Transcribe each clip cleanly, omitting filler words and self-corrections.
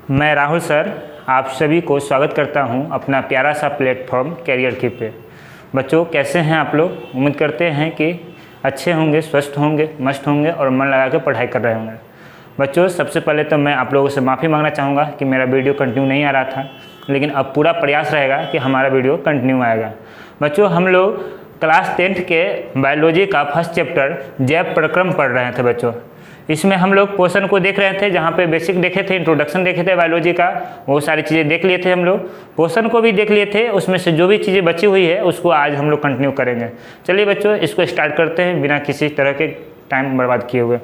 मैं राहुल सर आप सभी को स्वागत करता हूं अपना प्यारा सा प्लेटफॉर्म कैरियर की पे। बच्चों कैसे हैं आप लोग? उम्मीद करते हैं कि अच्छे होंगे, स्वस्थ होंगे, मस्त होंगे और मन लगा के पढ़ाई कर रहे होंगे। बच्चों सबसे पहले तो मैं आप लोगों से माफ़ी मांगना चाहूँगा कि मेरा वीडियो कंटिन्यू नहीं आ रहा था, लेकिन अब पूरा प्रयास रहेगा कि हमारा वीडियो कंटिन्यू आएगा। बच्चों हम लोग क्लास 10th के बायोलॉजी का फर्स्ट चैप्टर जैव प्रक्रम पढ़ रहे थे। बच्चों इसमें हम लोग पोषण को देख रहे थे, जहाँ पे बेसिक देखे थे, इंट्रोडक्शन देखे थे बायोलॉजी का, वो सारी चीज़ें देख लिए थे। हम लोग पोषण को भी देख लिए थे, उसमें से जो भी चीज़ें बची हुई है उसको आज हम लोग कंटिन्यू करेंगे। चलिए बच्चों इसको स्टार्ट करते हैं बिना किसी तरह के टाइम बर्बाद किए हुए।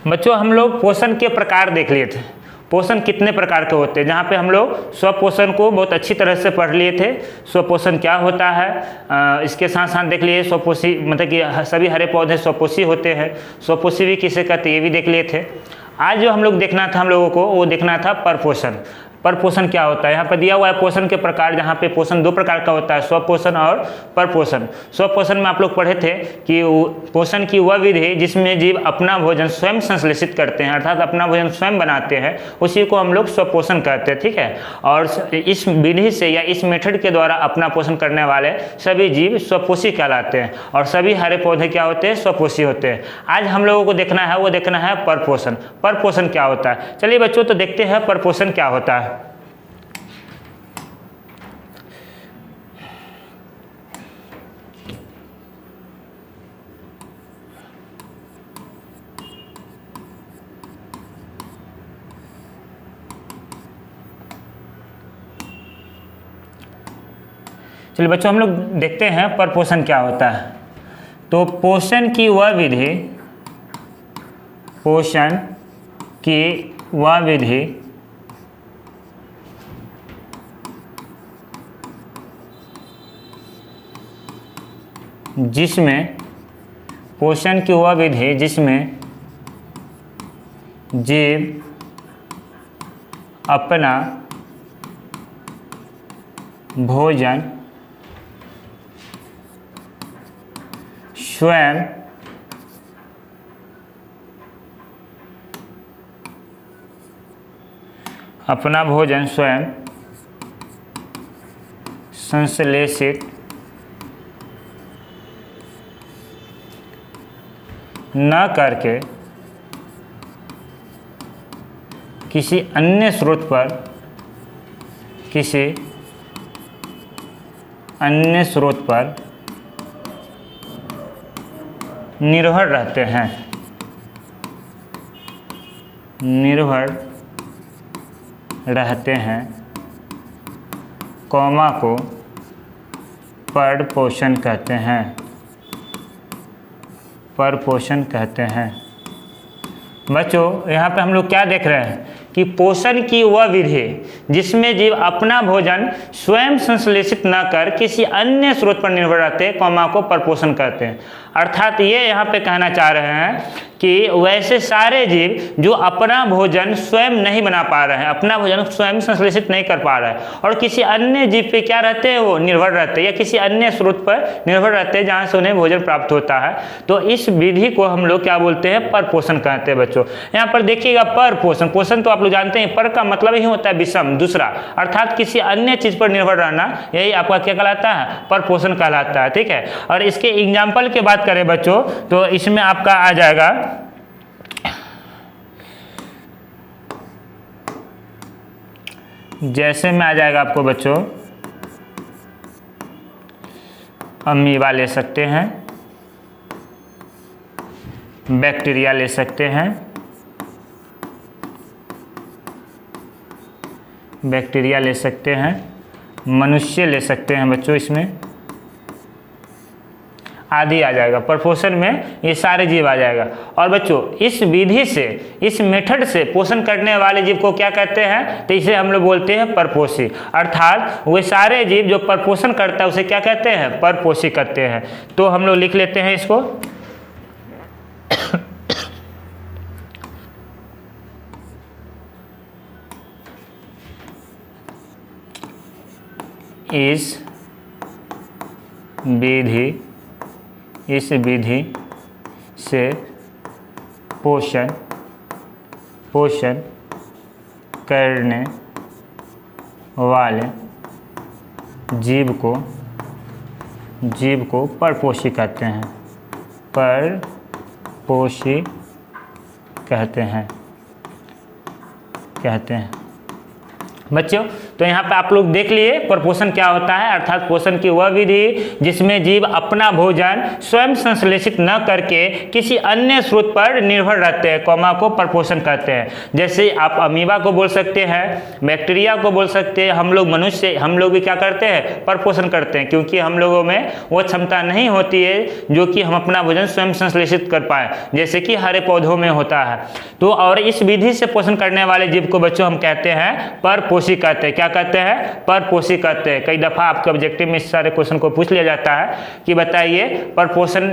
बच्चों हम लोग पोषण के प्रकार देख लिए थे, पोषण कितने प्रकार के होते हैं, जहाँ पे हम लोग स्वपोषण को बहुत अच्छी तरह से पढ़ लिए थे। स्वपोषण क्या होता है, इसके साथ साथ देख लिए स्वपोषी, मतलब कि सभी हरे पौधे स्वपोषी होते हैं, स्वपोषी भी किसे कहते हैं ये भी देख लिए थे। आज जो हम लोग देखना था हम लोगों को, वो देखना था परपोषण। परपोषण क्या होता है, यहाँ पर दिया हुआ है पोषण के प्रकार, जहाँ पे पोषण दो प्रकार का होता है, स्वपोषण और परपोषण। स्वपोषण में आप लोग पढ़े थे कि पोषण की वह विधि जिसमें जीव अपना भोजन स्वयं संश्लेषित करते हैं, अर्थात अपना भोजन स्वयं बनाते हैं, उसी को हम लोग स्वपोषण कहते हैं। ठीक है, और इस विधि से या इस मेथड के द्वारा अपना पोषण करने वाले सभी जीव स्वपोषी कहलाते हैं, और सभी हरे पौधे क्या होते हैं, स्वपोषी होते हैं। आज हम लोगों को देखना है, वो देखना है परपोषण। परपोषण क्या होता है, चलिए बच्चों तो देखते हैं परपोषण क्या होता है। चलिए बच्चों हम लोग देखते हैं परपोषण क्या होता है। तो पोषण की वह विधि, पोषण की वह विधि जिसमें, पोषण की वह विधि जिसमें जीव अपना भोजन स्वयं संश्लेषित न करके किसी अन्य स्रोत पर निर्भर रहते हैं, कौमा को परपोषण कहते हैं, परपोषण कहते हैं। बच्चों यहाँ पे हम लोग क्या देख रहे हैं कि पोषण की वह विधि जिसमें जीव अपना भोजन स्वयं संश्लेषित न कर किसी अन्य स्रोत पर निर्भर रहते हैं, कौमा को परपोषण कहते हैं। अर्थात ये यहाँ पे कहना चाह रहे हैं कि वैसे सारे जीव जो अपना भोजन स्वयं नहीं बना पा रहे हैं, अपना भोजन स्वयं संश्लेषित नहीं कर पा रहे हैं, और किसी अन्य जीव पे क्या रहते हैं, वो निर्भर रहते हैं, या किसी अन्य स्रोत पर निर्भर रहते हैं जहाँ से उन्हें भोजन प्राप्त होता है। तो इस विधि को हम लोग क्या बोलते हैं, परपोषण कहते हैं। बच्चों यहाँ पर देखिएगा परपोषण, पोषण तो आप लोग जानते हैं, पर का मतलब ही होता है विषम, दूसरा, अर्थात किसी अन्य चीज पर निर्भर रहना, यही आपका क्या कहलाता है, परपोषण कहलाता है। ठीक है, और इसके एग्जाम्पल की बात करें बच्चों तो इसमें आपका आ जाएगा जैसे में आ जाएगा आपको बच्चों अमीबा ले सकते हैं, बैक्टीरिया ले सकते हैं, बैक्टीरिया ले सकते हैं, मनुष्य ले सकते हैं बच्चों, इसमें आदि आ जाएगा। परपोषण में ये सारे जीव आ जाएगा। और बच्चों इस विधि से, इस मेथड से पोषण करने वाले जीव को क्या कहते हैं, तो इसे हम लोग बोलते हैं परपोषी। अर्थात वे सारे जीव जो परपोषण करता है उसे क्या कहते हैं, परपोषी कहते हैं। तो हम लोग लिख लेते हैं इसको इस विधि इस विधि से पोषण करने वाले जीव को परपोषी कहते हैं। परपोषी कहते हैं बच्चों। तो यहाँ पे आप लोग देख लिए परपोषण क्या होता है, अर्थात पोषण की वह विधि जिसमें जीव अपना भोजन स्वयं संश्लेषित न करके किसी अन्य स्रोत पर निर्भर रहते हैं, कौमा को परपोषण कहते हैं। जैसे आप अमीबा को बोल सकते हैं, बैक्टीरिया को बोल सकते हैं, हम लोग मनुष्य, हम लोग भी क्या करते हैं, परपोषण करते हैं, क्योंकि हम लोगों में वो क्षमता नहीं होती है जो कि हम अपना भोजन स्वयं संश्लेषित कर पाए, जैसे कि हरे पौधों में होता है। तो और इस विधि से पोषण करने वाले जीव को बच्चों हम कहते हैं परपोषी कहते हैं। क्या कहते हैं, परपोषी कहते हैं। कई दफ़ा आपके ऑब्जेक्टिव में इस सारे क्वेश्चन को पूछ लिया जाता है कि बताइए परपोषण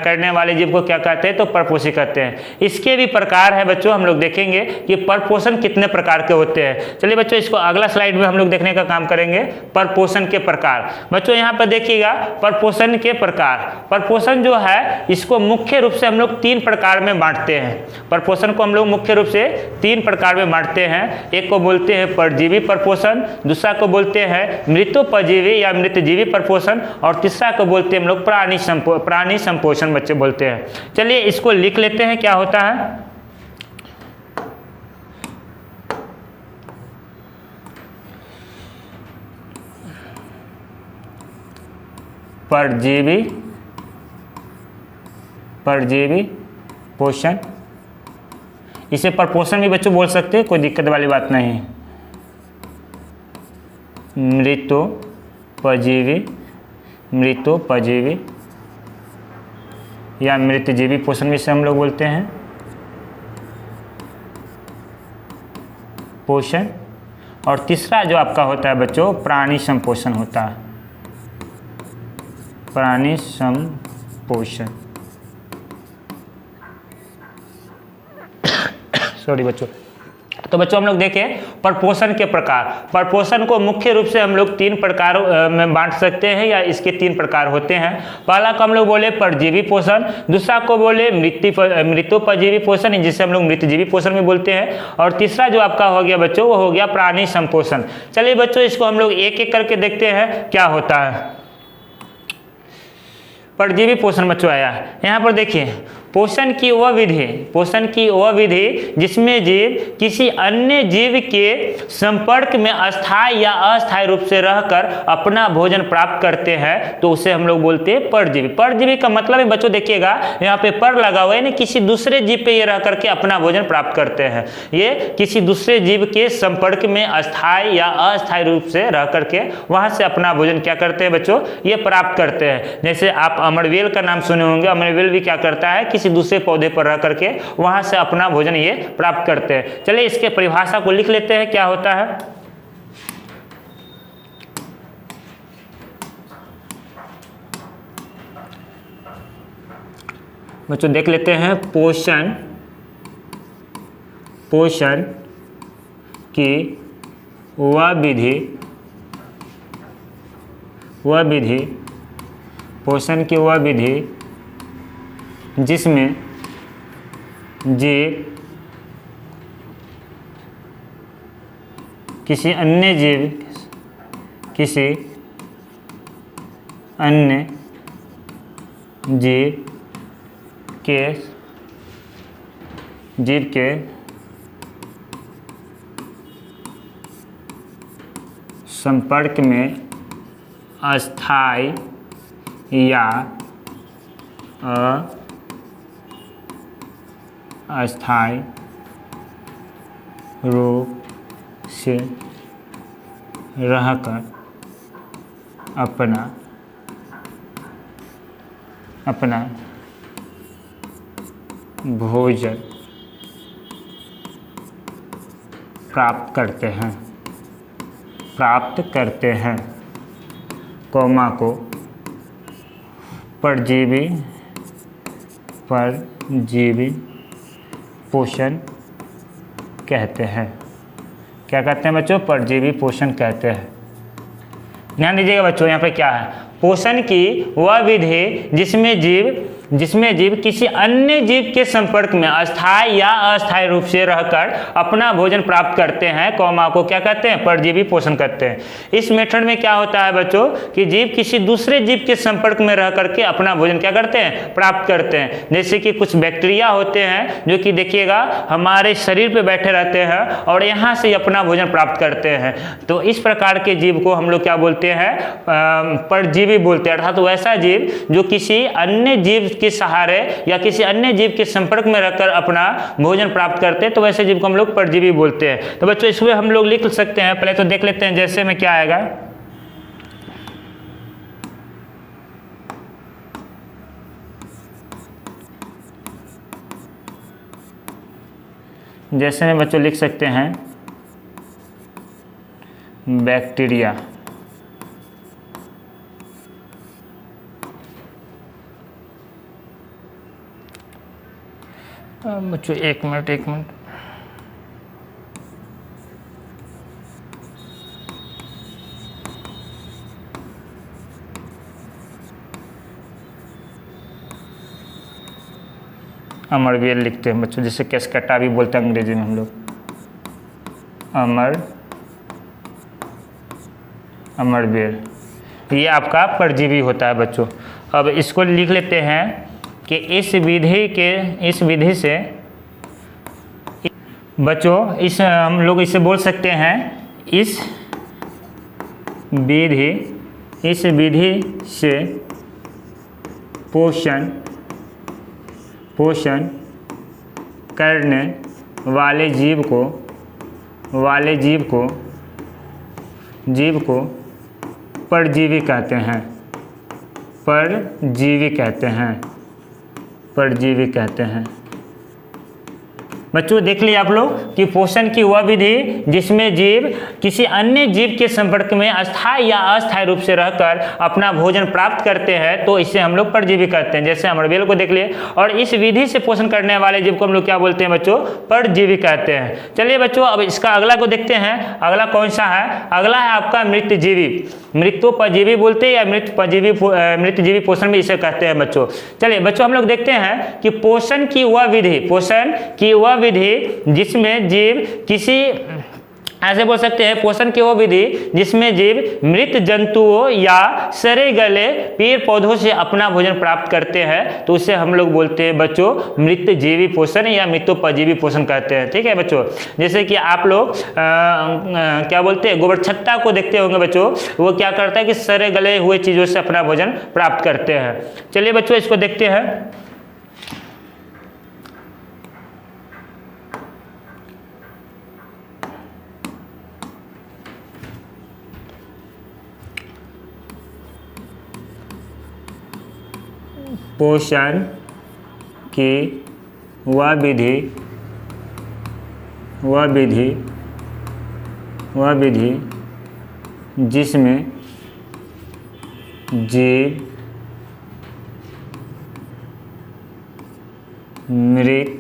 करने वाले जीव को क्या कहते हैं, तो परपोषी कहते हैं। इसके भी प्रकार है बच्चों, हम लोग देखेंगे कि परपोषण कितने प्रकार के होते हैं। चलिए बच्चों, इसको अगला स्लाइड में हम लोग देखने का काम करेंगे, परपोषण के प्रकार। बच्चों यहाँ पर देखिएगा परपोषण के प्रकार। परपोषण जो है इसको मुख्य रूप से हम लोग 3 प्रकार में बांटते हैं। परपोषण को हम लोग मुख्य रूप से 3 प्रकार में बांटते हैं। एक को बोलते हैं परजीवी परपोषण, दूसरा को बोलते हैं मृतोपजीवी या मृतजीवी परपोषण, और तीसरा को बोलते हैं हम लोग प्राणी संपोषण बच्चे बोलते हैं। चलिए इसको लिख लेते हैं क्या होता है। परजीवी पोषण, इसे परपोषण भी बच्चों बोल सकते हैं, कोई दिक्कत वाली बात नहीं है। मृतोपजीवी या मृतजीवी पोषण भी से हम लोग बोलते हैं पोषण। और तीसरा जो आपका होता है बच्चों प्राणी संपोषण होता है, प्राणी संपोषण। सॉरी बच्चों। तो बच्चों हम लोग देखें परपोषण के प्रकार। परपोषण को मुख्य रूप से हम लोग 3 प्रकार में बांट सकते हैं, या इसके 3 प्रकार होते हैं। पहला को हम लोग बोले परजीवी पोषण, दूसरा को बोले मृतोपजीवी पोषण, जिसे हम लोग मृतजीवी पोषण भी बोलते हैं, और तीसरा जो आपका हो गया बच्चों वो हो गया प्राणी संपोषण। चलिए बच्चों इसको हम लोग एक एक करके देखते हैं क्या होता है। परजीवी पोषण बच्चों आया है, यहाँ पर देखिए पोषण की वह विधि जिसमें जीव किसी अन्य जीव के संपर्क में अस्थायी या अस्थायी रूप से रहकर अपना भोजन प्राप्त करते हैं, तो उसे हम लोग बोलते हैं परजीवी। परजीवी का मतलब है बच्चों देखिएगा यहाँ पे पर लगा हुआ है, यानी किसी दूसरे जीव पे ये रह करके अपना भोजन प्राप्त करते हैं। ये किसी दूसरे जीव के संपर्क में अस्थायी या अस्थायी रूप से रह करके वहाँ से अपना भोजन क्या करते हैं बच्चों, ये प्राप्त करते हैं। जैसे आप अमरवेल का नाम सुने होंगे, अमरवेल भी क्या करता है, किसी दूसरे पौधे पर रह करके वहां से अपना भोजन ये प्राप्त करते हैं। चलिए इसके परिभाषा को लिख लेते हैं क्या होता है। बच्चों देख लेते हैं पोषण की वह विधि पोषण की वह विधि जिसमें जीव किसी अन्य जीव के संपर्क में अस्थायी या अस्थायी रूप से रहकर अपना भोजन प्राप्त करते हैं, कौमा को परजीवी पोषण कहते हैं। क्या कहते हैं बच्चों, परजीवी पोषण कहते हैं। ध्यान दीजिएगा बच्चों यहाँ पे क्या है, पोषण की वह विधि जिसमें जीव किसी अन्य जीव के संपर्क में अस्थायी या अस्थायी रूप से रहकर अपना भोजन प्राप्त करते हैं, कौमा को क्या कहते हैं? परजीवी पोषण कहते हैं। इस मेथड में क्या होता है बच्चों कि जीव किसी दूसरे जीव के संपर्क में रह करके अपना भोजन क्या करते हैं? प्राप्त करते हैं। जैसे कि कुछ बैक्टीरिया होते हैं जो कि देखिएगा हमारे शरीर पे बैठे रहते हैं और यहाँ से अपना भोजन प्राप्त करते हैं। तो इस प्रकार के जीव को हम लोग क्या बोलते हैं? परजीवी बोलते हैं। अर्थात वैसा जीव जो किसी अन्य जीव के सहारे या किसी अन्य जीव के संपर्क में रहकर अपना भोजन प्राप्त करते हैं, तो वैसे जीव को हम लोग परजीवी बोलते हैं। तो बच्चों इसमें हम लोग लिख सकते हैं, पहले तो देख लेते हैं जैसे में क्या आएगा। जैसे में बच्चों लिख सकते हैं बैक्टीरिया, बच्चों एक मिनट अमरबेल लिखते हैं बच्चों, जिसे कैस्केटा भी बोलते हैं अंग्रेजी में हम लोग। अमरबेल ये आपका परजीवी होता है बच्चों। अब इसको लिख लेते हैं कि इस विधि से बच्चों हम लोग इसे बोल सकते हैं इस विधि से पोषण करने वाले जीव को परजीवी कहते हैं। बच्चों देख लिया आप लोग कि पोषण की वह विधि जिसमें जीव किसी अन्य जीव के संपर्क में अस्थायी या अस्थायी रूप से रहकर अपना भोजन प्राप्त करते हैं, तो इसे हम लोग परजीवी कहते हैं। जैसे अमरबेल को देख लिए। और इस विधि से पोषण करने वाले जीव को हम लोग क्या बोलते हैं बच्चों? परजीवी कहते हैं। चलिए बच्चों अब इसका अगला को देखते हैं। अगला कौन सा है? अगला है आपका मृतजीवी। मृतोपजीवी बोलते हैं या मृतजीवी पोषण भी इसे कहते हैं बच्चों। चलिए बच्चों हम लोग देखते हैं कि पोषण की वह विधि जिसमें जीव किसी ऐसे बोल सकते हैं पोषण की वो विधि जिसमें जीव मृत जंतुओं या सड़े गले पेड़ पौधों से अपना भोजन प्राप्त करते हैं, तो उसे हम लोग बोलते हैं बच्चों मृतजीवी पोषण या मृतोपजीवी पोषण कहते हैं। ठीक है बच्चों। जैसे कि आप लोग क्या बोलते हैं गोबरछत्ता को देखते होंगे बच्चों, वो क्या करता है कि सड़े गले हुए चीज़ों से अपना भोजन प्राप्त करते हैं। चलिए बच्चों इसको देखते हैं। पोषण की वह विधि जिसमें जीव मृत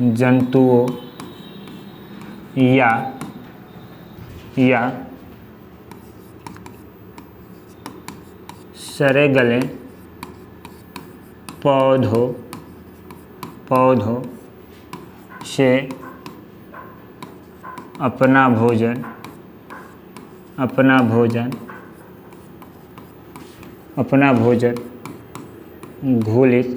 जंतुओं या सड़े गले पौधों से अपना भोजन घोलित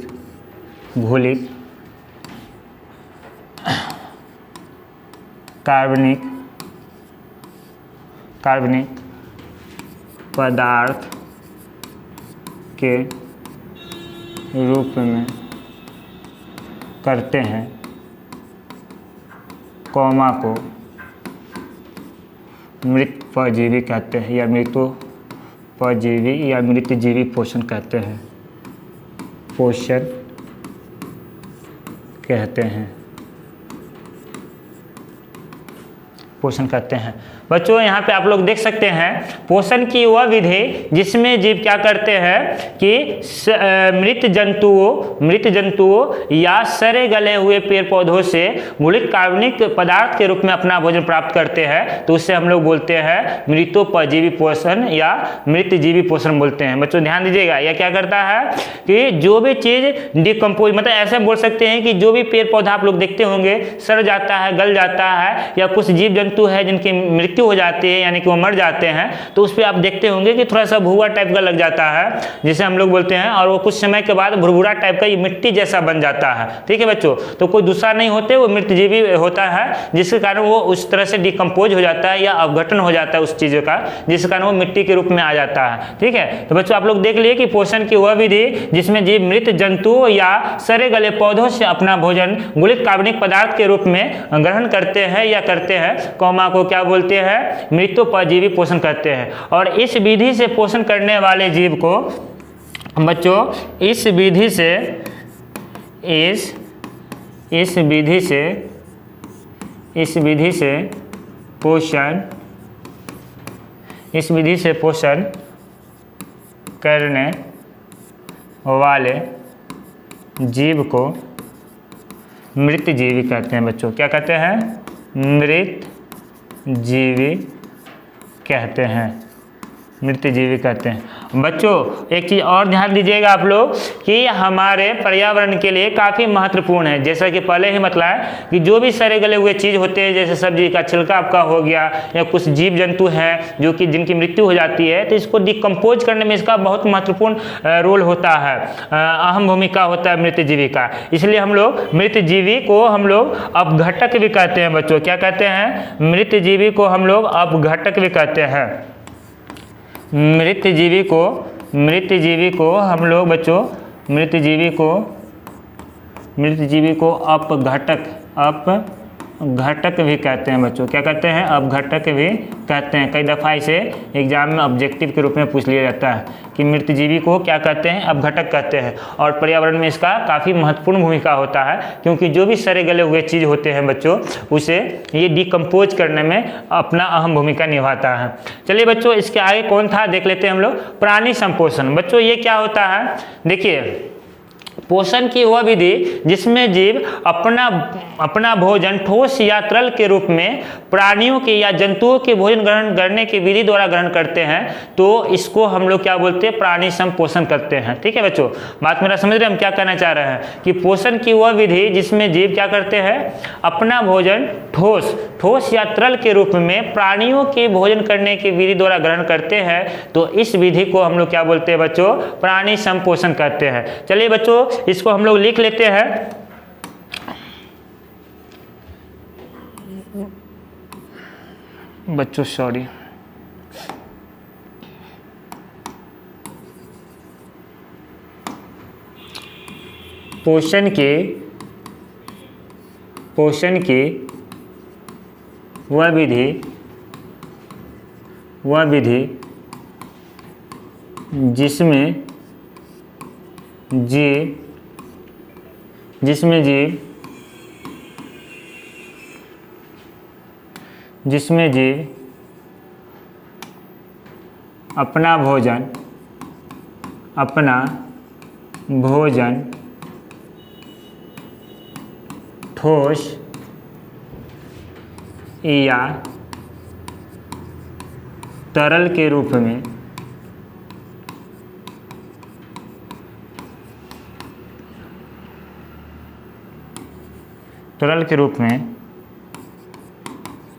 कार्बनिक पदार्थ के रूप में करते हैं, कौमा को मृत परजीवी कहते हैं या मृतोपजीवी या मृतजीवी पोषण कहते हैं। पोषण कहते हैं। बच्चों यहाँ पे आप लोग देख सकते हैं पोषण की वह विधि जिसमें जीव क्या करते हैं कि मृत जंतुओं या सड़े गले हुए पेड़ पौधों से मूलिक कार्बनिक पदार्थ के रूप में अपना भोजन प्राप्त करते हैं, तो उससे हम लोग बोलते हैं मृतोपजीवी पोषण या मृतजीवी पोषण बोलते हैं। बच्चों ध्यान दीजिएगा, यह क्या करता है कि जो भी चीज डिकम्पोज, मतलब ऐसे बोल सकते हैं कि जो भी पेड़ पौधा आप लोग देखते होंगे सड़ जाता है, गल जाता है, या कुछ जीव जंतु है जिनकी मृत्यु हो जाती है यानी कि वो मर जाते हैं, तो उस पर आप देखते होंगे कि थोड़ा सा भूरा टाइप का लग जाता है जिसे हम लोग बोलते हैं, और वो कुछ समय के बाद भुरभुरा टाइप का ये मिट्टी जैसा बन जाता है। ठीक है बच्चों, तो कोई दूसरा नहीं होते, वो मृतजीवी होता है, जिसके कारण वो उस तरह से डिकम्पोज हो जाता है या अवघटन हो जाता है उस चीज़ का, जिसके कारण वो मिट्टी के रूप में आ जाता है। ठीक है, तो बच्चों आप लोग देख लिए कि पोषण की वह विधि जिसमें जीव मृत जंतु या सड़े गले पौधों से अपना भोजन मूलिक कार्बनिक पदार्थ के रूप में ग्रहण करते हैं या करते हैं, कौमा को क्या बोलते हैं, मृतोपजीवी पोषण करते हैं। और इस विधि से पोषण करने वाले जीव को बच्चों इस विधि से पोषण करने वाले जीव को मृतजीवी कहते हैं। बच्चों क्या कहते हैं, मृतजीवी कहते हैं, मृतजीवी कहते हैं। बच्चों एक चीज़ और ध्यान दीजिएगा आप लोग कि हमारे पर्यावरण के लिए काफ़ी महत्वपूर्ण है, जैसा कि पहले ही बताया कि जो भी सड़े गले हुए चीज़ होते हैं, जैसे सब्जी का छिलका आपका हो गया या कुछ जीव जंतु हैं जो कि जिनकी मृत्यु हो जाती है, तो इसको डिकम्पोज करने में इसका बहुत महत्वपूर्ण रोल होता है, अहम भूमिका होता है मृतजीवी का। इसलिए हम लोग मृतजीवी को हम लोग अपघटक भी कहते हैं। बच्चों क्या कहते हैं, मृतजीवी को हम लोग अपघटक भी कहते हैं। मृतजीवी को हम लोग बच्चों मृतजीवी को अपघटक भी कहते हैं। बच्चों क्या कहते हैं, अपघटक भी कहते हैं। कई दफ़ा इसे एग्जाम में ऑब्जेक्टिव के रूप में पूछ लिया जाता है कि मृतजीवी को क्या कहते हैं, अपघटक कहते हैं। और पर्यावरण में इसका काफ़ी महत्वपूर्ण भूमिका होता है, क्योंकि जो भी सड़े गले हुए चीज़ होते हैं बच्चों, उसे ये डिकम्पोज करने में अपना अहम भूमिका निभाता है। चलिए बच्चों इसके आगे कौन था देख लेते हैं हम लोग, प्राणी संपोषण। बच्चों ये क्या होता है, देखिए पोषण की वह विधि जिसमें जीव अपना भोजन ठोस या तरल के रूप में प्राणियों के या जंतुओं के भोजन ग्रहण करने की विधि द्वारा ग्रहण करते हैं, तो इसको हम लोग क्या बोलते हैं, प्राणी संपोषण करते हैं। ठीक है बच्चों, बात मेरा समझ रहे हैं हम क्या कहना चाह रहे हैं कि पोषण की वह विधि जिसमें जीव क्या करते हैं, अपना भोजन ठोस या तरल के रूप में प्राणियों के भोजन करने की विधि द्वारा ग्रहण करते हैं, तो इस विधि को हम लोग क्या बोलते हैं बच्चों, प्राणी संपोषण करते हैं। चलिए बच्चों इसको हम लोग लिख लेते हैं। बच्चों सॉरी, पोषण की वह विधि जिसमें जीव अपना भोजन ठोस या तरल के रूप में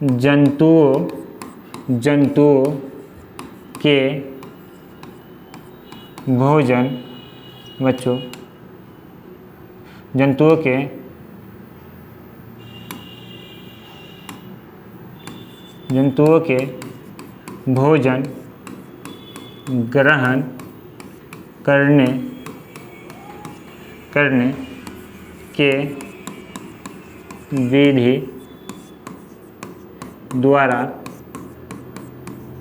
जंतुओं के भोजन, बच्चों जंतुओं के भोजन ग्रहण करने के विधि द्वारा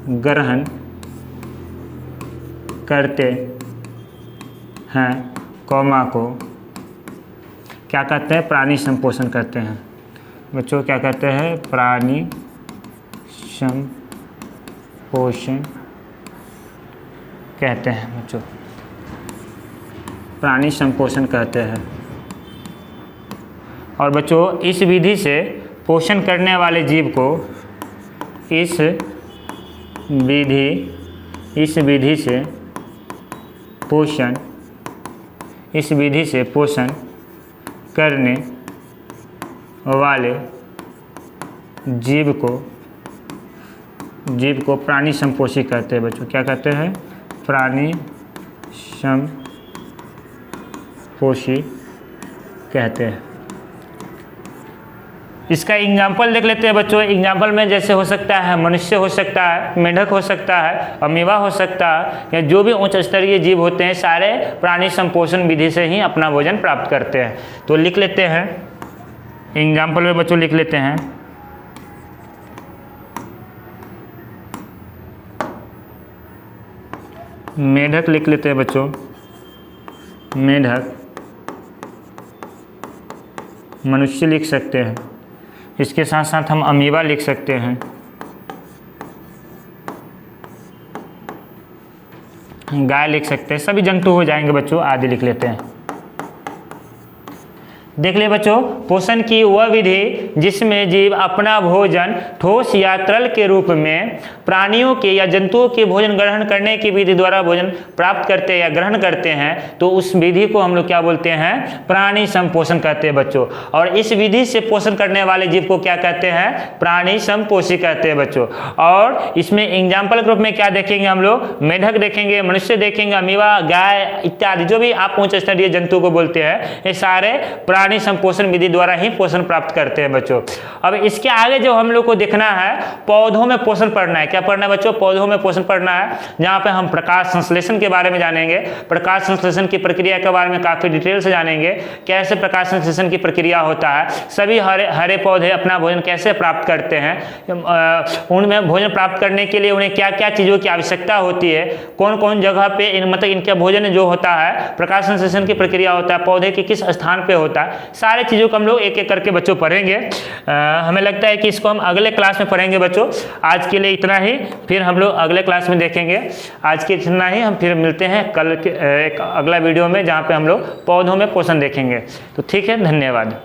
ग्रहण करते हैं, कौमा को क्या कहते हैं, प्राणी संपोषण करते हैं। बच्चों क्या कहते हैं, प्राणी संपोषण पोषण कहते हैं बच्चों, प्राणी संपोषण कहते हैं। और बच्चों इस विधि से पोषण करने वाले जीव को इस विधि से पोषण करने वाले जीव को प्राणी संपोषी कहते हैं बच्चों। क्या कहते हैं? प्राणी संपोषी कहते हैं। इसका एग्जाम्पल देख लेते हैं बच्चों। एग्जाम्पल में जैसे हो सकता है मनुष्य हो सकता है, मेंढक हो सकता है, अमीबा हो सकता है, या जो भी उच्च स्तरीय जीव होते हैं सारे प्राणी संपोषण विधि से ही अपना भोजन प्राप्त करते हैं। तो लिख लेते हैं एग्जाम्पल में बच्चों, लिख लेते हैं मेंढक, लिख लेते हैं बच्चों मेंढक, मनुष्य लिख सकते हैं, इसके साथ साथ हम अमीबा लिख सकते हैं, गाय लिख सकते हैं, सभी जंतु हो जाएंगे बच्चों, आदि लिख लेते हैं। देख लिए बच्चों, पोषण की वह विधि जिसमें जीव अपना भोजन ठोस या तरल के रूप में प्राणियों के या जंतुओं के भोजन ग्रहण करने की विधि द्वारा भोजन प्राप्त करते या ग्रहण करते हैं, तो उस विधि को हम लोग क्या बोलते हैं? प्राणी संपोषण कहते हैं बच्चों। और इस विधि से पोषण करने वाले जीव को क्या कहते हैं? प्राणी संपोषी कहते हैं बच्चों। और इसमें एग्जाम्पल के रूप में क्या देखेंगे हम लोग? मेंढक देखेंगे, मनुष्य देखेंगे, अमीबा, गाय इत्यादि जो भी आप उच्च स्तरीय जंतु को बोलते हैं, ये सारे प्राणी संपोषण विधि द्वारा ही पोषण प्राप्त करते हैं बच्चों। अब इसके आगे जो हम लोग को देखना है, पौधों में पोषण पढ़ना है। क्या पढ़ना है बच्चों? पौधों में पोषण पढ़ना है, जहाँ पे हम प्रकाश संश्लेषण के बारे में जानेंगे। प्रकाश संश्लेषण की प्रक्रिया के बारे में काफी डिटेल से जानेंगे, कैसे प्रकाश संश्लेषण की प्रक्रिया होता है, सभी हरे पौधे अपना भोजन कैसे प्राप्त करते हैं, उनमें भोजन प्राप्त करने के लिए उन्हें क्या क्या चीज़ों की आवश्यकता होती है, कौन कौन जगह पे मतलब इनका भोजन जो होता है, प्रकाश संश्लेषण की प्रक्रिया होता है, पौधे के किस स्थान पे होता है, सारे चीज़ों को हम लोग एक एक करके बच्चों पढ़ेंगे। हमें लगता है कि इसको हम अगले क्लास में पढ़ेंगे बच्चों। आज के लिए इतना ही, फिर हम लोग अगले क्लास में देखेंगे। आज के इतना ही, हम फिर मिलते हैं कल के एक अगला वीडियो में, जहाँ पे हम लोग पौधों में पोषण देखेंगे। तो ठीक है, धन्यवाद।